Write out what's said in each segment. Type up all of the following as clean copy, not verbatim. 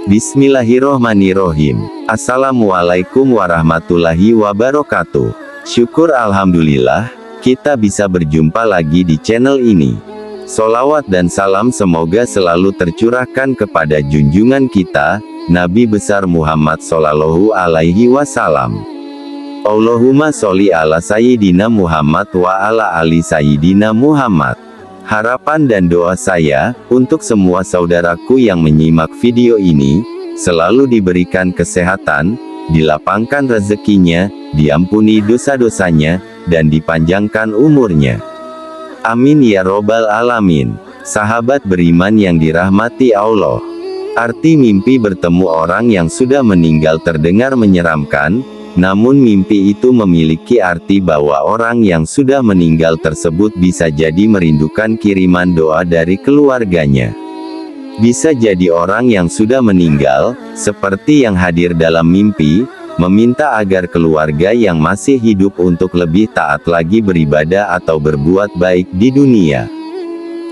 Bismillahirrohmanirrohim. Assalamualaikum warahmatullahi wabarakatuh. Syukur alhamdulillah, kita bisa berjumpa lagi di channel ini. Sholawat dan salam semoga selalu tercurahkan kepada junjungan kita, Nabi besar Muhammad Shallallahu Alaihi Wasallam. Allahumma sholli ala Sayyidina Muhammad wa ala ali Sayyidina Muhammad. Harapan dan doa saya, untuk semua saudaraku yang menyimak video ini, selalu diberikan kesehatan, dilapangkan rezekinya, diampuni dosa-dosanya, dan dipanjangkan umurnya. Amin ya robbal alamin. Sahabat beriman yang dirahmati Allah. Arti mimpi bertemu orang yang sudah meninggal terdengar menyeramkan, namun mimpi itu memiliki arti bahwa orang yang sudah meninggal tersebut bisa jadi merindukan kiriman doa dari keluarganya. Bisa jadi orang yang sudah meninggal, seperti yang hadir dalam mimpi, meminta agar keluarga yang masih hidup untuk lebih taat lagi beribadah atau berbuat baik di dunia.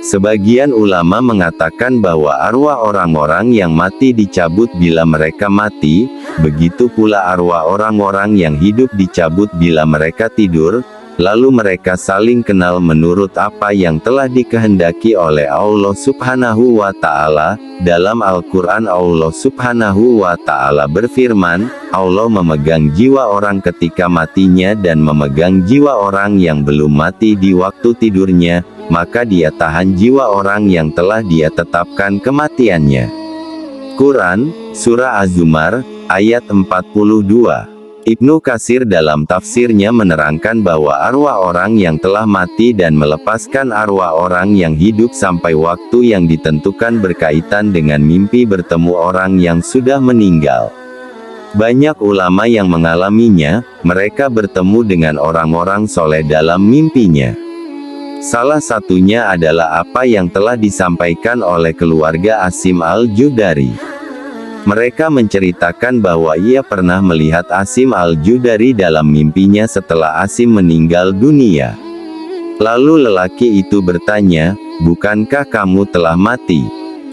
Sebagian ulama mengatakan bahwa arwah orang-orang yang mati dicabut bila mereka mati, begitu pula arwah orang-orang yang hidup dicabut bila mereka tidur, lalu mereka saling kenal menurut apa yang telah dikehendaki oleh Allah Subhanahu wa Ta'ala. Dalam Al-Quran Allah Subhanahu wa Ta'ala berfirman, Allah memegang jiwa orang ketika matinya dan memegang jiwa orang yang belum mati di waktu tidurnya, maka dia tahan jiwa orang yang telah dia tetapkan kematiannya. Quran, Surah Az-Zumar, ayat 42. Ibnu Katsir dalam tafsirnya menerangkan bahwa arwah orang yang telah mati dan melepaskan arwah orang yang hidup sampai waktu yang ditentukan berkaitan dengan mimpi bertemu orang yang sudah meninggal. Banyak ulama yang mengalaminya, mereka bertemu dengan orang-orang soleh dalam mimpinya. Salah satunya adalah apa yang telah disampaikan oleh keluarga Asim Al-Judari. Mereka menceritakan bahwa ia pernah melihat Asim Al-Judari dalam mimpinya setelah Asim meninggal dunia. Lalu lelaki itu bertanya, "Bukankah kamu telah mati?"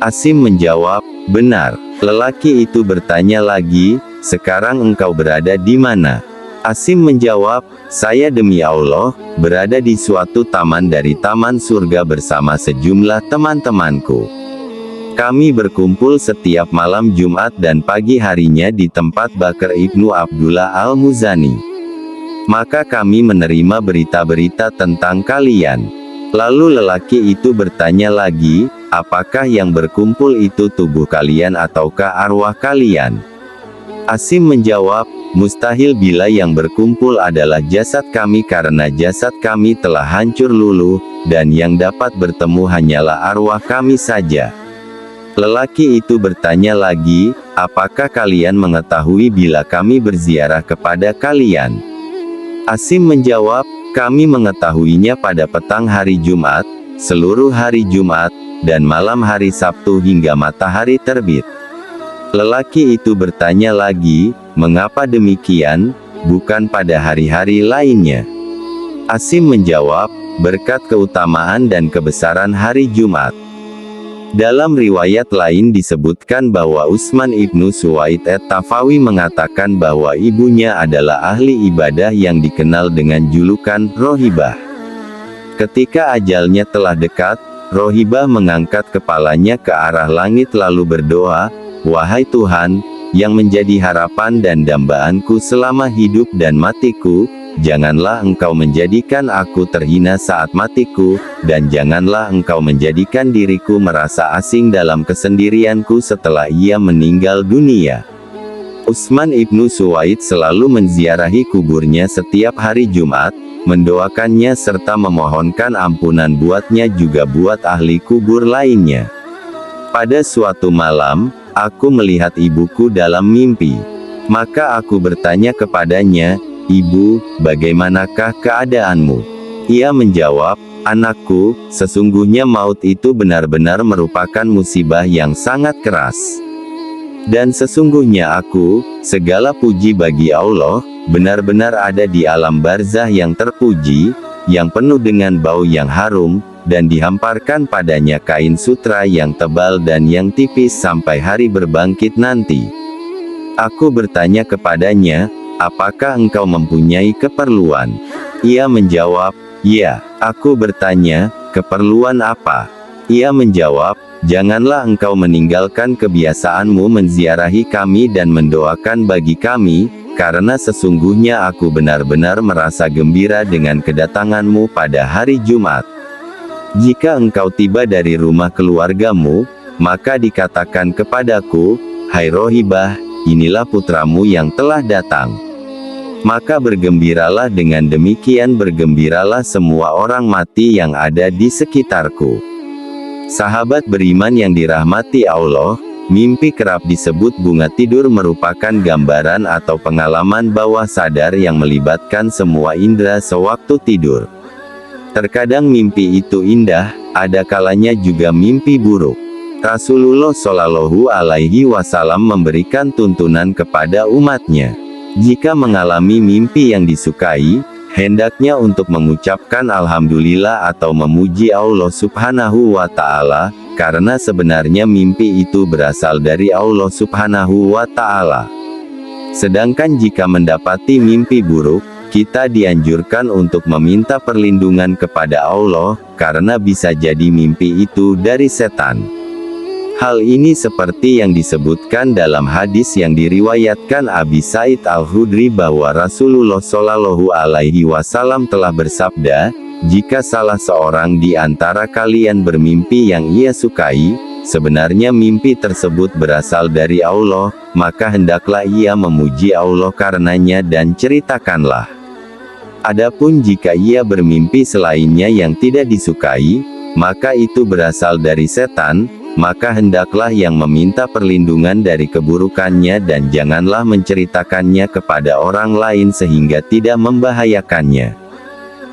Asim menjawab, "Benar." Lelaki itu bertanya lagi, "Sekarang engkau berada di mana?" Asim menjawab, "Saya demi Allah, berada di suatu taman dari taman surga bersama sejumlah teman-temanku. Kami berkumpul setiap malam Jumat dan pagi harinya di tempat Bakr ibnu Abdullah al-Muzani. Maka kami menerima berita-berita tentang kalian." Lalu lelaki itu bertanya lagi, "Apakah yang berkumpul itu tubuh kalian ataukah arwah kalian?" Asim menjawab, "Mustahil bila yang berkumpul adalah jasad kami karena jasad kami telah hancur luluh, dan yang dapat bertemu hanyalah arwah kami saja." Lelaki itu bertanya lagi, "Apakah kalian mengetahui bila kami berziarah kepada kalian?" Asim menjawab, "Kami mengetahuinya pada petang hari Jumat, seluruh hari Jumat, dan malam hari Sabtu hingga matahari terbit." Lelaki itu bertanya lagi, "Mengapa demikian, bukan pada hari-hari lainnya?" Asim menjawab, "Berkat keutamaan dan kebesaran hari Jumat." Dalam riwayat lain disebutkan bahwa Utsman ibnu Suwaid at-Tafawi mengatakan bahwa ibunya adalah ahli ibadah yang dikenal dengan julukan Rohibah. Ketika ajalnya telah dekat, Rohibah mengangkat kepalanya ke arah langit lalu berdoa, "Wahai Tuhan, yang menjadi harapan dan dambaanku selama hidup dan matiku, janganlah Engkau menjadikan aku terhina saat matiku, dan janganlah Engkau menjadikan diriku merasa asing dalam kesendirianku setelah ia meninggal dunia." Utsman ibnu Suwaid selalu menziarahi kuburnya setiap hari Jumat, mendoakannya serta memohonkan ampunan buatnya juga buat ahli kubur lainnya. Pada suatu malam, aku melihat ibuku dalam mimpi. Maka aku bertanya kepadanya, "Ibu, bagaimanakah keadaanmu?" Ia menjawab, "Anakku, sesungguhnya maut itu benar-benar merupakan musibah yang sangat keras. Dan sesungguhnya aku, segala puji bagi Allah, benar-benar ada di alam barzah yang terpuji, yang penuh dengan bau yang harum, dan dihamparkan padanya kain sutra yang tebal dan yang tipis sampai hari berbangkit nanti. Aku bertanya kepadanya, apakah engkau mempunyai keperluan? Ia menjawab, ya. Aku bertanya, keperluan apa? Ia menjawab, janganlah engkau meninggalkan kebiasaanmu menziarahi kami dan mendoakan bagi kami, karena sesungguhnya aku benar-benar merasa gembira dengan kedatanganmu pada hari Jumat. Jika engkau tiba dari rumah keluargamu, maka dikatakan kepadaku, hai Rohibah, inilah putramu yang telah datang. Maka bergembiralah, dengan demikian bergembiralah semua orang mati yang ada di sekitarku. Sahabat beriman yang dirahmati Allah, mimpi kerap disebut bunga tidur merupakan gambaran atau pengalaman bawah sadar yang melibatkan semua indera sewaktu tidur. Terkadang mimpi itu indah, ada kalanya juga mimpi buruk. Rasulullah Shallallahu Alaihi Wasallam memberikan tuntunan kepada umatnya. Jika mengalami mimpi yang disukai, hendaknya untuk mengucapkan Alhamdulillah atau memuji Allah Subhanahu wa Ta'ala, karena sebenarnya mimpi itu berasal dari Allah Subhanahu wa Ta'ala. Sedangkan jika mendapati mimpi buruk, kita dianjurkan untuk meminta perlindungan kepada Allah, karena bisa jadi mimpi itu dari setan. Hal ini seperti yang disebutkan dalam hadis yang diriwayatkan Abi Sa'id Al-Khudri bahwa Rasulullah Shallallahu Alaihi Wasallam telah bersabda, jika salah seorang di antara kalian bermimpi yang ia sukai, sebenarnya mimpi tersebut berasal dari Allah, maka hendaklah ia memuji Allah karenanya dan ceritakanlah. Adapun jika ia bermimpi selainnya yang tidak disukai, maka itu berasal dari setan, maka hendaklah yang meminta perlindungan dari keburukannya dan janganlah menceritakannya kepada orang lain sehingga tidak membahayakannya.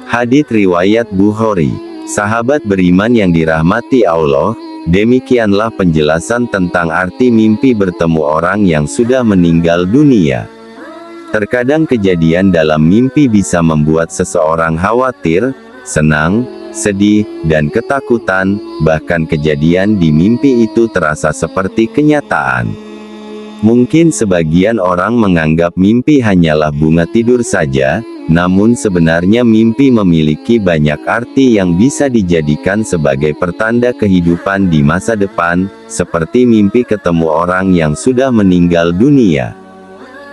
Hadits riwayat Bukhari. Sahabat beriman yang dirahmati Allah, demikianlah penjelasan tentang arti mimpi bertemu orang yang sudah meninggal dunia. Terkadang kejadian dalam mimpi bisa membuat seseorang khawatir, senang, sedih, dan ketakutan, bahkan kejadian di mimpi itu terasa seperti kenyataan. Mungkin sebagian orang menganggap mimpi hanyalah bunga tidur saja, namun sebenarnya mimpi memiliki banyak arti yang bisa dijadikan sebagai pertanda kehidupan di masa depan, seperti mimpi ketemu orang yang sudah meninggal dunia.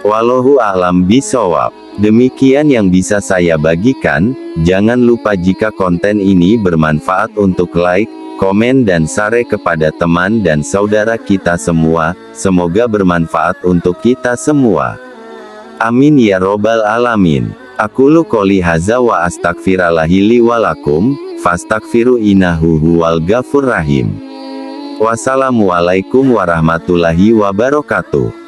Wallahu a'lam bishawab. Demikian yang bisa saya bagikan. Jangan lupa jika konten ini bermanfaat untuk like, komen dan share kepada teman dan saudara kita semua. Semoga bermanfaat untuk kita semua. Amin ya robbal alamin. Aqulu qouli hadza wa astaghfirullahi li wa lakum, fastaghfiru innahu huwal ghafurur rahim. Wassalamualaikum warahmatullahi wabarakatuh.